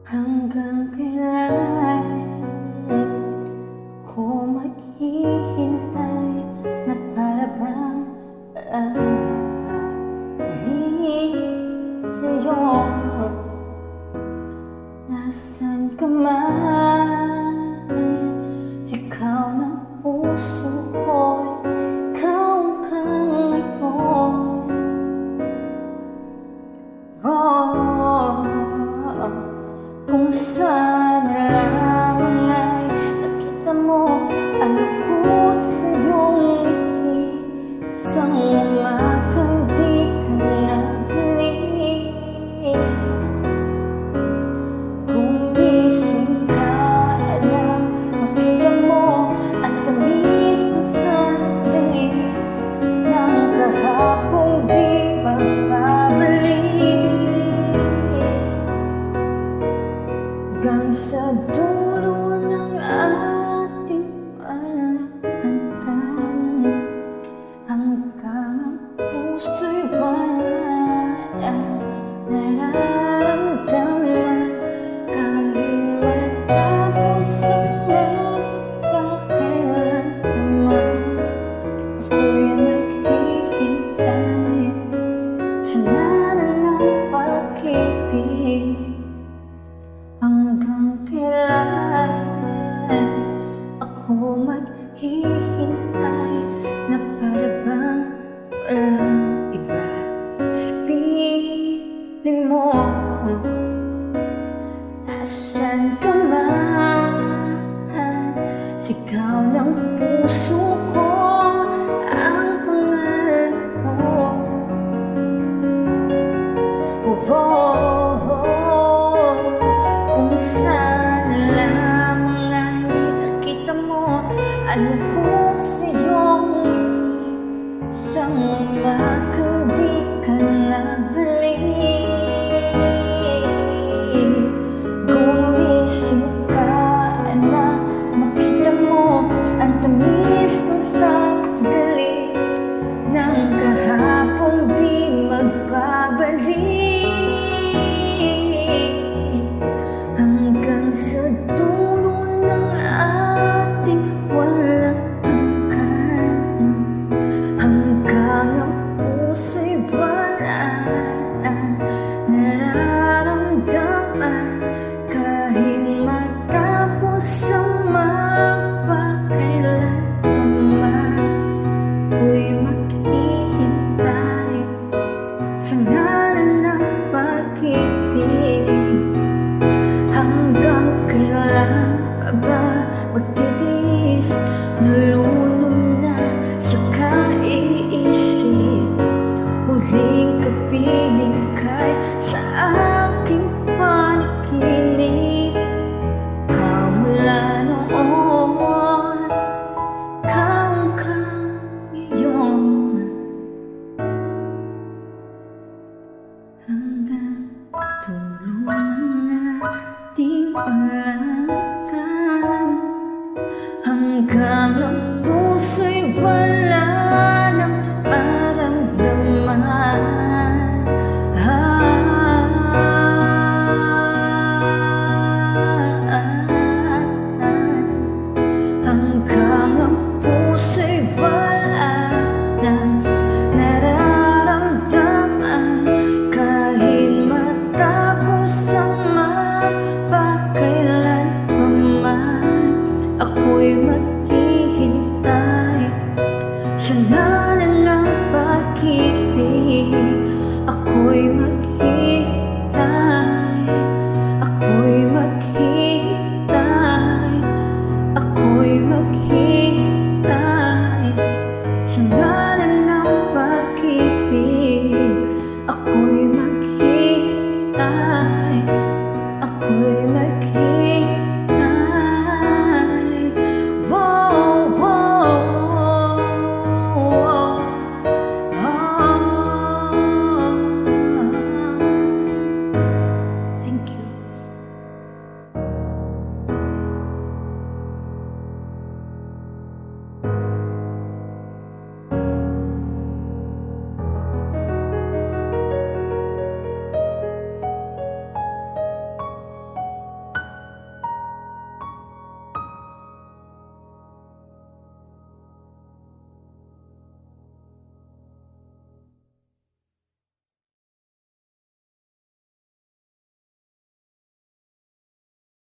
Hanggang kailan ko maghihintay na para bang muli sa'yo? Nasaan ka man? Sigaw ng puso ko'y ikaw hanggang ngayon. Kung sana lamang ay nakita mo ang lungkot sa iyong ngiti, isang umagang di ka nabalik. Gumising ka lang, makita mo ang tamis ng sandali ng kahapong di magbabalik. Hanggang sa dulo ng ating malahanggan, hanggang ang puso'y wala na nararamdaman. Kahit matapos ang magpakailanman, ako'y naghihintay sa nanan ng pag-ibig. Hanggang kailan ako maghihintay na para bang walang iba sa piling mo? Nasaan ka man? Sigaw ng puso ko ang pangalan mo. Kung sana lamang ay nakita mo ang lungkot sa iyong ngiti, isang umagang di ka nabalik. Gumising ka na, makita mo ang tamis ng sandali ng kahapong di magbabalik. Hanggang sa dulo ng ating walang hanggan, hanggang ang puso'y wala na nararamdaman. Kahit matapos ang magpakailanman, ako'y maghihintay sa ngalan ng pag-ibig. Hanggang kailan pa ba magtitiis? Nalulung na sa kaiisip, huling kapiling kay sa aking panaginip. Kamula noon, hanggang ngayon, hanggang dulo ng ating malahanggan, hanggang ang puso'y wala nang maramdaman. Hanggang ang puso'y wala nang nararamdaman. Kahit matapos ang magpakailanman, ako'y maghihintay sa ngalan ng pag-ibig. Ako'y maghihintay, ako'y maghihintay, ako'y maghihintay sa ngalan ng pag-ibig. Ako'y maghihintay, ako'y maghihintay.